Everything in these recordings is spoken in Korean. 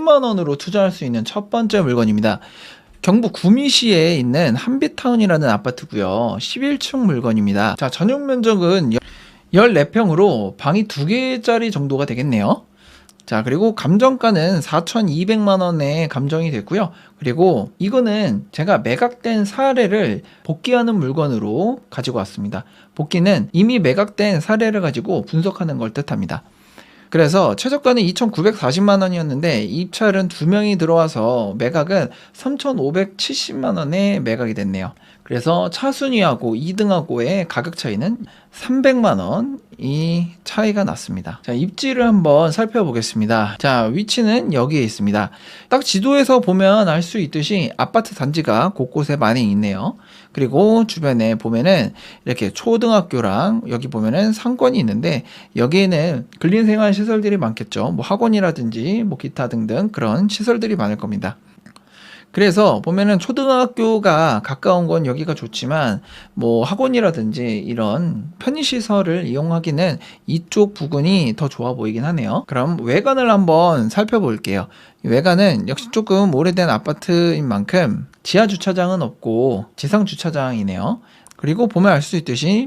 10만 원으로 투자할 수 있는 첫 번째 물건입니다. 경북 구미시에 있는 한빛타운이라는 아파트고요. 11층 물건입니다. 자, 전용 면적은 14평으로 방이 2개짜리 정도가 되겠네요. 자, 그리고 감정가는 4,200만 원에 감정이 됐고요. 그리고 이거는 제가 매각된 사례를 복귀하는 물건으로 가지고 왔습니다. 복귀는 이미 매각된 사례를 가지고 분석하는 걸 뜻합니다. 그래서 최저가는 2,940만 원이었는데 입찰은 2명이 들어와서 매각은 3,570만 원에 매각이 됐네요. 그래서 차순위하고 2등하고의 가격 차이는 300만 원이 차이가 났습니다. 자, 입지를 한번 살펴보겠습니다. 자, 위치는 여기에 있습니다. 딱 지도에서 보면 알 수 있듯이 아파트 단지가 곳곳에 많이 있네요. 그리고 주변에 보면은 이렇게 초등학교랑 여기 보면은 상권이 있는데 여기에는 근린생활 시설들이 많겠죠. 뭐 학원이라든지 뭐 기타 등등 그런 시설들이 많을 겁니다. 그래서 보면은 초등학교가 가까운 건 여기가 좋지만 뭐 학원이라든지 이런 편의시설을 이용하기는 이쪽 부근이 더 좋아 보이긴 하네요. 그럼 외관을 한번 살펴볼게요. 외관은 역시 조금 오래된 아파트인 만큼 지하 주차장은 없고 지상 주차장이네요. 그리고 보면 알 수 있듯이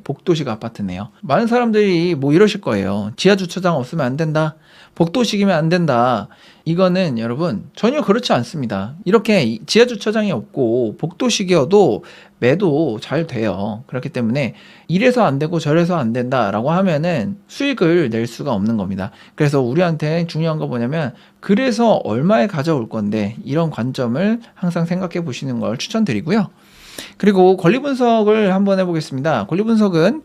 복도식 아파트네요. 많은 사람들이 뭐 이러실 거예요. 지하 주차장 없으면 안 된다. 복도식이면 안 된다. 이거는 여러분 전혀 그렇지 않습니다. 이렇게 지하 주차장이 없고 복도식이어도 매도 잘 돼요. 그렇기 때문에 이래서 안 되고 저래서 안 된다라고 하면은 수익을 낼 수가 없는 겁니다. 그래서 우리한테 중요한 거 뭐냐면 그래서 얼마에 가져올 건데 이런 관점을 항상 생각해 보시는 걸 추천드리고요. 그리고 권리 분석을 한번 해보겠습니다. 권리 분석은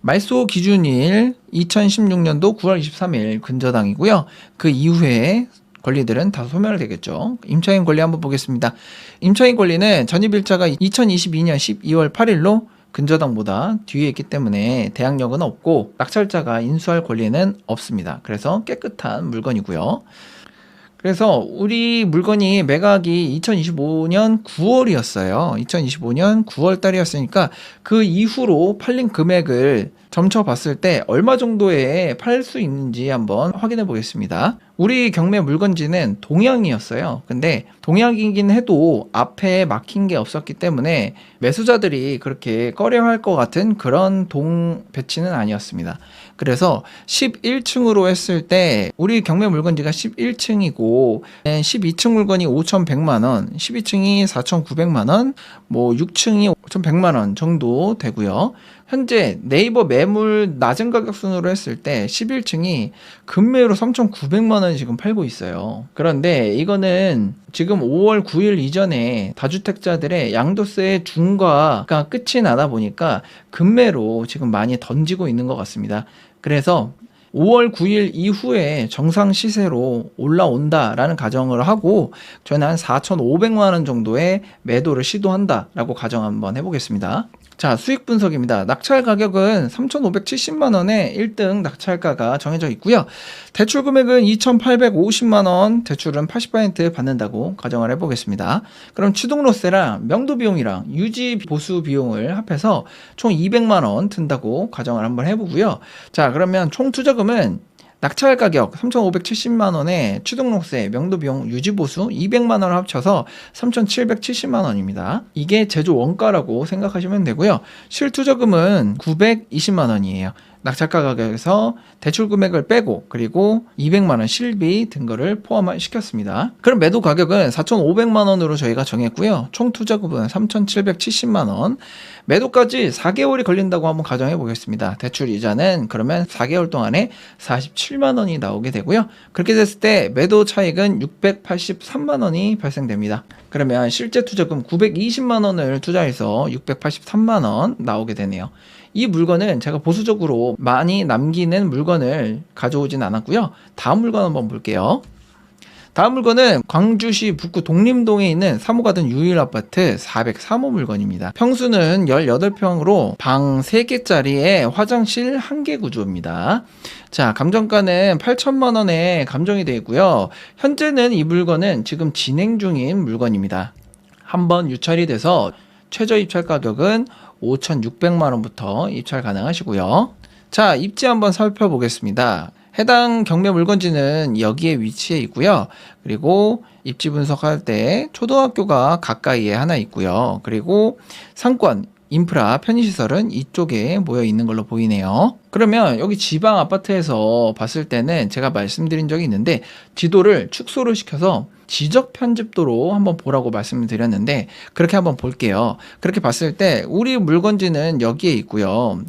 말소 기준일 2016년도 9월 23일 근저당이고요. 그 이후에 권리들은 다 소멸 되겠죠. 임차인 권리 한번 보겠습니다. 임차인 권리는 전입일자가 2022년 12월 8일로 근저당보다 뒤에 있기 때문에 대항력은 없고 낙찰자가 인수할 권리는 없습니다. 그래서 깨끗한 물건이고요. 그래서 우리 물건이 매각이 2025년 9월이었어요. 2025년 9월 달이었으니까 그 이후로 팔린 금액을 점쳐봤을 때 얼마 정도에 팔 수 있는지 한번 확인해 보겠습니다. 우리 경매 물건지는 동양이었어요. 근데 동양이긴 해도 앞에 막힌 게 없었기 때문에 매수자들이 그렇게 꺼려할 것 같은 그런 동 배치는 아니었습니다. 그래서 11층으로 했을 때 우리 경매 물건지가 11층이고 12층 물건이 5,100만 원, 12층이 4,900만 원, 뭐 6층이 5,100만 원 정도 되고요. 현재 네이버 매물 낮은 가격 순으로 했을 때 11층이 금매로 3,900만 원이 지금 팔고 있어요. 그런데 이거는 지금 5월 9일 이전에 다주택자들의 양도세 중과가 끝이 나다 보니까 금매로 지금 많이 던지고 있는 것 같습니다. 그래서 5월 9일 이후에 정상 시세로 올라온다라는 가정을 하고 저는 한 4,500만 원 정도의 매도를 시도한다라고 가정 한번 해보겠습니다. 자, 수익 분석입니다. 낙찰 가격은 3,570만 원에 1등 낙찰가가 정해져 있고요. 대출 금액은 2,850만 원, 대출은 80% 받는다고 가정을 해보겠습니다. 그럼 취득로세랑 명도 비용이랑 유지 보수 비용을 합해서 총 200만 원 든다고 가정을 한번 해보고요. 자, 그러면 총 투자금은 낙찰 가격 3,570만 원에 취득록세, 명도비용, 유지보수 200만 원을 합쳐서 3,770만 원입니다. 이게 제조 원가라고 생각하시면 되고요. 실투자금은 920만 원이에요. 낙찰가 가격에서 대출 금액을 빼고 그리고 200만 원 실비 등 거를 포함을 시켰습니다. 그럼 매도 가격은 4,500만 원으로 저희가 정했고요. 총 투자금은 3,770만 원. 매도까지 4개월이 걸린다고 한번 가정해 보겠습니다. 대출 이자는 그러면 4개월 동안에 47만 원이 나오게 되고요. 그렇게 됐을 때 매도 차익은 683만 원이 발생됩니다. 그러면 실제 투자금 920만 원을 투자해서 683만 원 나오게 되네요. 이 물건은 제가 보수적으로 많이 남기는 물건을 가져오진 않았고요. 다음 물건 한번 볼게요. 다음 물건은 광주시 북구 독림동에 있는 3호 가든 유일 아파트 403호 물건입니다. 평수는 18평으로 방 3개짜리에 화장실 1개 구조입니다. 자, 감정가는 8천만 원에 감정이 되어 있고요. 현재는 이 물건은 지금 진행 중인 물건입니다. 한번 유찰이 돼서 최저 입찰 가격은 5,600만 원부터 입찰 가능하시고요. 자, 입지 한번 살펴보겠습니다. 해당 경매 물건지는 여기에 위치해 있고요. 그리고 입지 분석할 때 초등학교가 가까이에 하나 있고요. 그리고 상권, 인프라, 편의시설은 이쪽에 모여 있는 걸로 보이네요. 그러면 여기 지방 아파트에서 봤을 때는 제가 말씀드린 적이 있는데 지도를 축소를 시켜서 지적 편집도로 한번 보라고 말씀을 드렸는데 그렇게 한번 볼게요. 그렇게 봤을 때 우리 물건지는 여기에 있고요.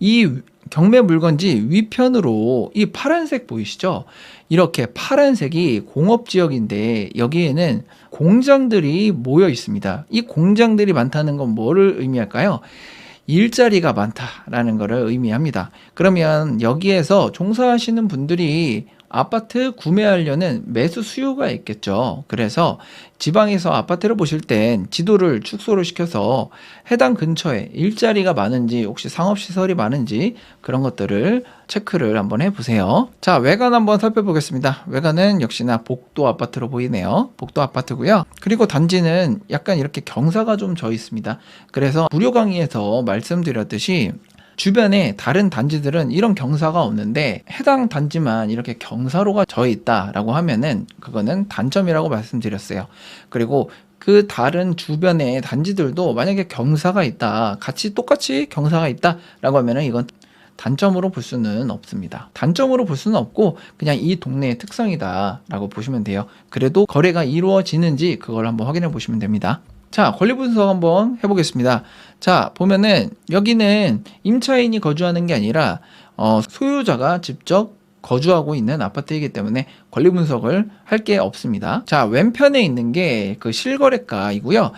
이 경매 물건지 위편으로 이 파란색 보이시죠? 이렇게 파란색이 공업지역인데 여기에는 공장들이 모여 있습니다. 이 공장들이 많다는 건 뭐를 의미할까요? 일자리가 많다라는 것을 의미합니다. 그러면 여기에서 종사하시는 분들이 아파트 구매하려는 매수 수요가 있겠죠. 그래서 지방에서 아파트를 보실 땐 지도를 축소를 시켜서 해당 근처에 일자리가 많은지 혹시 상업시설이 많은지 그런 것들을 체크를 한번 해보세요. 자, 외관 한번 살펴보겠습니다. 외관은 역시나 복도 아파트로 보이네요. 복도 아파트고요. 그리고 단지는 약간 이렇게 경사가 좀 져 있습니다. 그래서 무료 강의에서 말씀드렸듯이 주변에 다른 단지들은 이런 경사가 없는데 해당 단지만 이렇게 경사로가 져 있다라고 하면은 그거는 단점이라고 말씀드렸어요. 그리고 그 다른 주변의 단지들도 만약에 경사가 있다, 같이 똑같이 경사가 있다라고 하면은 이건 단점으로 볼 수는 없습니다. 단점으로 볼 수는 없고 그냥 이 동네의 특성이다라고 보시면 돼요. 그래도 거래가 이루어지는지 그걸 한번 확인해 보시면 됩니다. 자, 권리 분석 한번 해보겠습니다. 자, 보면은 여기는 임차인이 거주하는 게 아니라 소유자가 직접 거주하고 있는 아파트이기 때문에 권리 분석을 할 게 없습니다. 자, 왼편에 있는 게 그 실거래가이고요.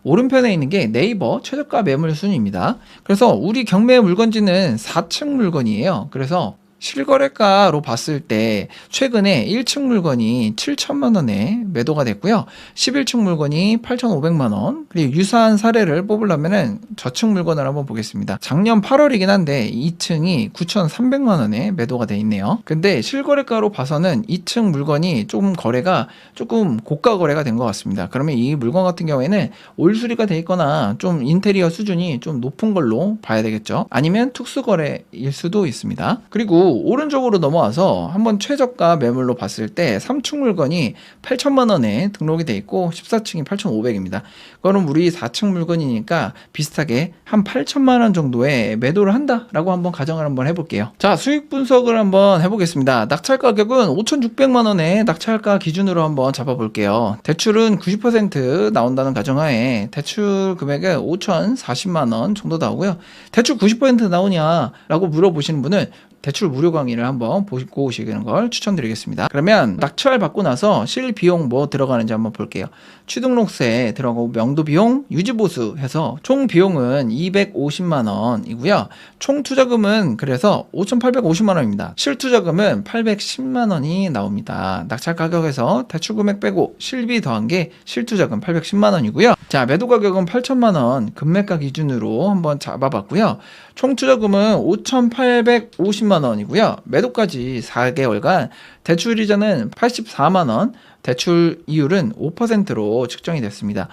오른편에 있는 게 네이버 최저가 매물 순입니다. 그래서 우리 경매 물건지는 4층 물건이에요. 그래서 실거래가로 봤을 때 최근에 1층 물건이 7천만 원에 매도가 됐고요. 11층 물건이 8,500만 원. 그리고 유사한 사례를 뽑으려면은 저층 물건을 한번 보겠습니다. 작년 8월이긴 한데 2층이 9,300만 원에 매도가 돼 있네요. 근데 실거래가로 봐서는 2층 물건이 조금 거래가 조금 고가 거래가 된 것 같습니다. 그러면 이 물건 같은 경우에는 올 수리가 돼 있거나 좀 인테리어 수준이 좀 높은 걸로 봐야 되겠죠. 아니면 특수 거래일 수도 있습니다. 그리고 오른쪽으로 넘어와서 한번 최저가 매물로 봤을 때 3층 물건이 8천만 원에 등록이 돼 있고 14층이 8,500입니다. 그럼 우리 4층 물건이니까 비슷하게 한 8천만 원 정도에 매도를 한다라고 한번 가정을 한번 해볼게요. 자, 수익 분석을 한번 해보겠습니다. 낙찰 가격은 5,600만 원에 낙찰가 기준으로 한번 잡아볼게요. 대출은 90% 나온다는 가정하에 대출 금액은 5,040만 원 정도 나오고요. 대출 90% 나오냐라고 물어보시는 분은 대출 무료 강의를 한번 보고 오시는 걸 추천드리겠습니다. 그러면 낙찰 받고 나서 실 비용 뭐 들어가는지 한번 볼게요. 취등록세 들어가고 명도 비용, 유지보수 해서 총 비용은 250만 원이고요. 총 투자금은 그래서 5,850만 원입니다. 실투자금은 810만 원이 나옵니다. 낙찰 가격에서 대출 금액 빼고 실비 더한 게 실투자금 810만 원이고요. 자, 매도 가격은 8천만 원 금매가 기준으로 한번 잡아봤고요. 총 투자금은 5,850만 원이고요. 매도까지 4개월간 대출 이자는 84만 원, 대출 이율은 5%로 측정이 됐습니다.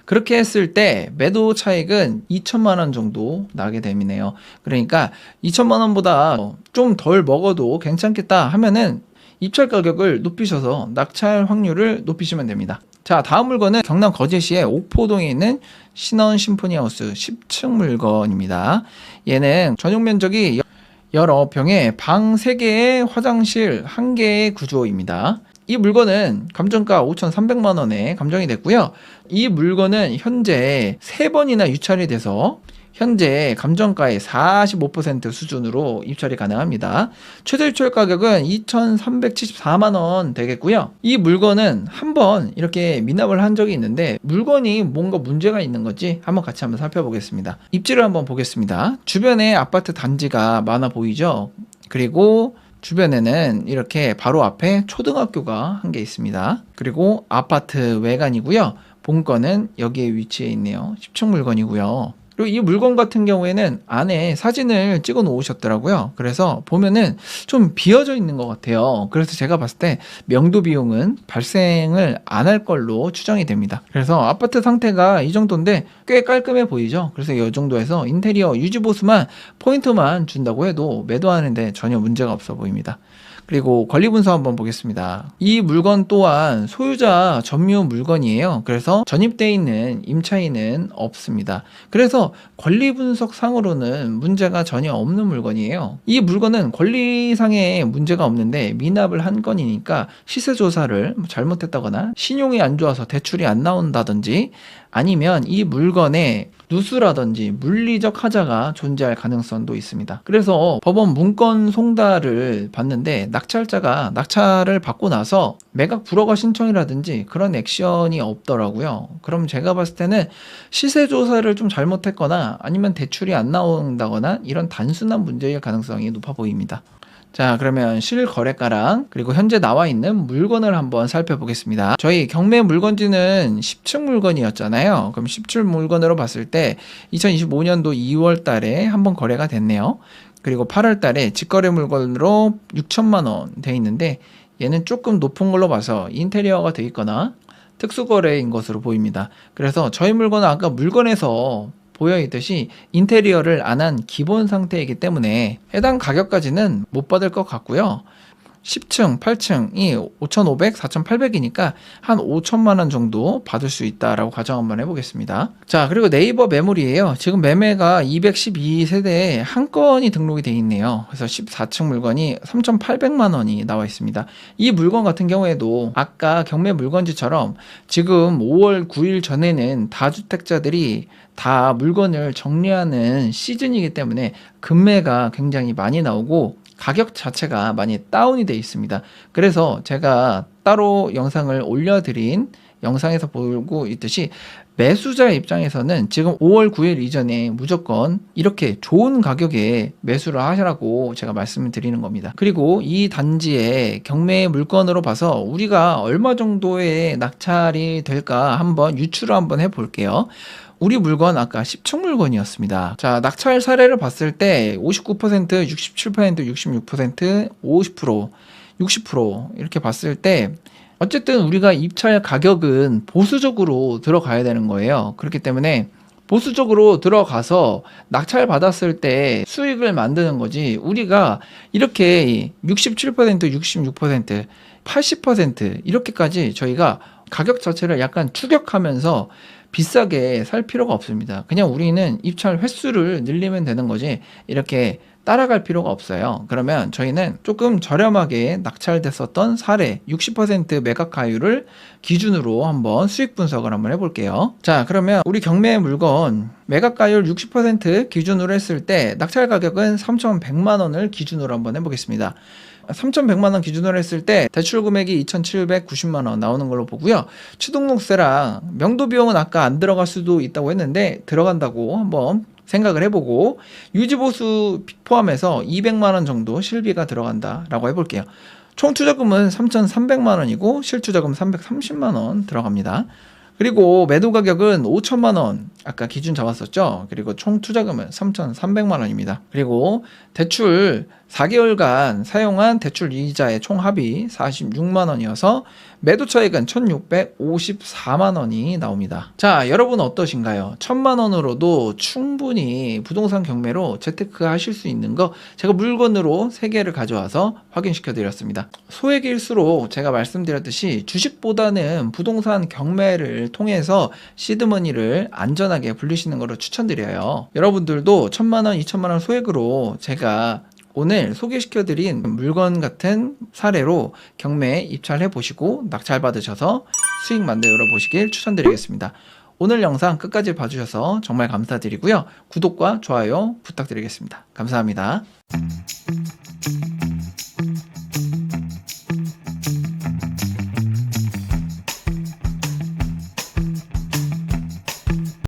그렇게 했을 때 매도 차익은 2천만 원 정도 나게 되네요. 그러니까 2천만 원보다 좀 덜 먹어도 괜찮겠다 하면은 입찰 가격을 높이셔서 낙찰 확률을 높이시면 됩니다. 자, 다음 물건은 경남 거제시의 옥포동에 있는 신원 심포니하우스 10층 물건입니다. 얘는 전용 면적이 19평에 방 3개에 화장실 1개의 구조입니다. 이 물건은 감정가 5,300만 원에 감정이 됐고요. 이 물건은 현재 3번이나 유찰이 돼서 현재 감정가의 45% 수준으로 입찰이 가능합니다. 최저 입찰 가격은 2,374만 원 되겠고요. 이 물건은 한번 이렇게 미납을 한 적이 있는데 물건이 뭔가 문제가 있는 건지 한번 같이 한번 살펴보겠습니다. 입지를 한번 보겠습니다. 주변에 아파트 단지가 많아 보이죠? 그리고 주변에는 이렇게 바로 앞에 초등학교가 한 개 있습니다. 그리고 아파트 외관이고요. 본건은 여기에 위치해 있네요. 10층 물건이고요. 그리고 이 물건 같은 경우에는 안에 사진을 찍어 놓으셨더라고요. 그래서 보면은 좀 비어져 있는 것 같아요. 그래서 제가 봤을 때 명도 비용은 발생을 안 할 걸로 추정이 됩니다. 그래서 아파트 상태가 이 정도인데 꽤 깔끔해 보이죠. 그래서 이 정도에서 인테리어 유지보수만 포인트만 준다고 해도 매도하는데 전혀 문제가 없어 보입니다. 그리고 권리분석 한번 보겠습니다. 이 물건 또한 소유자 점유 물건이에요. 그래서 전입되어 있는 임차인은 없습니다. 그래서 권리분석 상으로는 문제가 전혀 없는 물건이에요. 이 물건은 권리상의 문제가 없는데 미납을 한 건이니까 시세조사를 잘못했다거나 신용이 안 좋아서 대출이 안 나온다든지 아니면 이 물건에 누수라든지 물리적 하자가 존재할 가능성도 있습니다. 그래서 법원 문건 송달을 봤는데 낙찰자가 낙찰을 받고 나서 매각 불허가 신청이라든지 그런 액션이 없더라고요. 그럼 제가 봤을 때는 시세 조사를 좀 잘못했거나 아니면 대출이 안 나온다거나 이런 단순한 문제일 가능성이 높아 보입니다. 자, 그러면 실거래가랑 그리고 현재 나와 있는 물건을 한번 살펴보겠습니다. 저희 경매 물건지는 10층 물건이었잖아요. 그럼 10층 물건으로 봤을 때 2025년도 2월 달에 한번 거래가 됐네요. 그리고 8월 달에 직거래 물건으로 6천만 원 돼 있는데 얘는 조금 높은 걸로 봐서 인테리어가 돼 있거나 특수거래인 것으로 보입니다. 그래서 저희 물건은 아까 물건에서 보여있듯이 인테리어를 안 한 기본 상태이기 때문에 해당 가격까지는 못 받을 것 같고요. 10층, 8층이 5,500, 4,800이니까 한 5천만 원 정도 받을 수 있다라고 가정 한번 해보겠습니다. 자, 그리고 네이버 매물이에요. 지금 매매가 212세대에 한 건이 등록이 되어 있네요. 그래서 14층 물건이 3,800만 원이 나와 있습니다. 이 물건 같은 경우에도 아까 경매 물건지처럼 지금 5월 9일 전에는 다주택자들이 다 물건을 정리하는 시즌이기 때문에 금매가 굉장히 많이 나오고 가격 자체가 많이 다운이 되어 있습니다. 그래서 제가 따로 영상을 올려드린 영상에서 보고 있듯이 매수자 입장에서는 지금 5월 9일 이전에 무조건 이렇게 좋은 가격에 매수를 하시라고 제가 말씀을 드리는 겁니다. 그리고 이 단지의 경매 물건으로 봐서 우리가 얼마 정도의 낙찰이 될까 한번 유추를 한번 해볼게요. 우리 물건 아까 10층 물건이었습니다. 자, 낙찰 사례를 봤을 때 59%, 67%, 66%, 50%, 60% 이렇게 봤을 때 어쨌든 우리가 입찰 가격은 보수적으로 들어가야 되는 거예요. 그렇기 때문에 보수적으로 들어가서 낙찰 받았을 때 수익을 만드는 거지 우리가 이렇게 67%, 66%, 80% 이렇게까지 저희가 가격 자체를 약간 추격하면서 비싸게 살 필요가 없습니다. 그냥 우리는 입찰 횟수를 늘리면 되는 거지 이렇게 따라갈 필요가 없어요. 그러면 저희는 조금 저렴하게 낙찰됐었던 사례 60% 매각가율을 기준으로 한번 수익 분석을 한번 해볼게요. 자, 그러면 우리 경매 물건 매각가율 60% 기준으로 했을 때 낙찰 가격은 3,100만 원을 기준으로 한번 해보겠습니다. 3,100만 원 기준으로 했을 때 대출 금액이 2,790만 원 나오는 걸로 보고요. 취득록세랑 명도 비용은 아까 안 들어갈 수도 있다고 했는데 들어간다고 한번 생각을 해보고 유지보수 포함해서 200만 원 정도 실비가 들어간다라고 해볼게요. 총 투자금은 3,300만 원이고 실투자금 330만 원 들어갑니다. 그리고 매도 가격은 5천만 원 아까 기준 잡았었죠. 그리고 총 투자금은 3,300만 원입니다. 그리고 대출 4개월간 사용한 대출 이자의 총 합이 46만 원이어서 매도 차익은 1,654만 원이 나옵니다. 자, 여러분 어떠신가요? 1,000만 원으로도 충분히 부동산 경매로 재테크 하실 수 있는 거 제가 물건으로 3개를 가져와서 확인시켜 드렸습니다. 소액일수록 제가 말씀드렸듯이 주식보다는 부동산 경매를 통해서 시드머니를 안전하게 불리시는 것을 추천드려요. 여러분들도 1,000만 원, 2,000만 원 소액으로 제가 오늘 소개시켜드린 물건 같은 사례로 경매에 입찰해 보시고 낙찰 받으셔서 수익 만들어 보시길 추천드리겠습니다. 오늘 영상 끝까지 봐주셔서 정말 감사드리고요. 구독과 좋아요 부탁드리겠습니다. 감사합니다.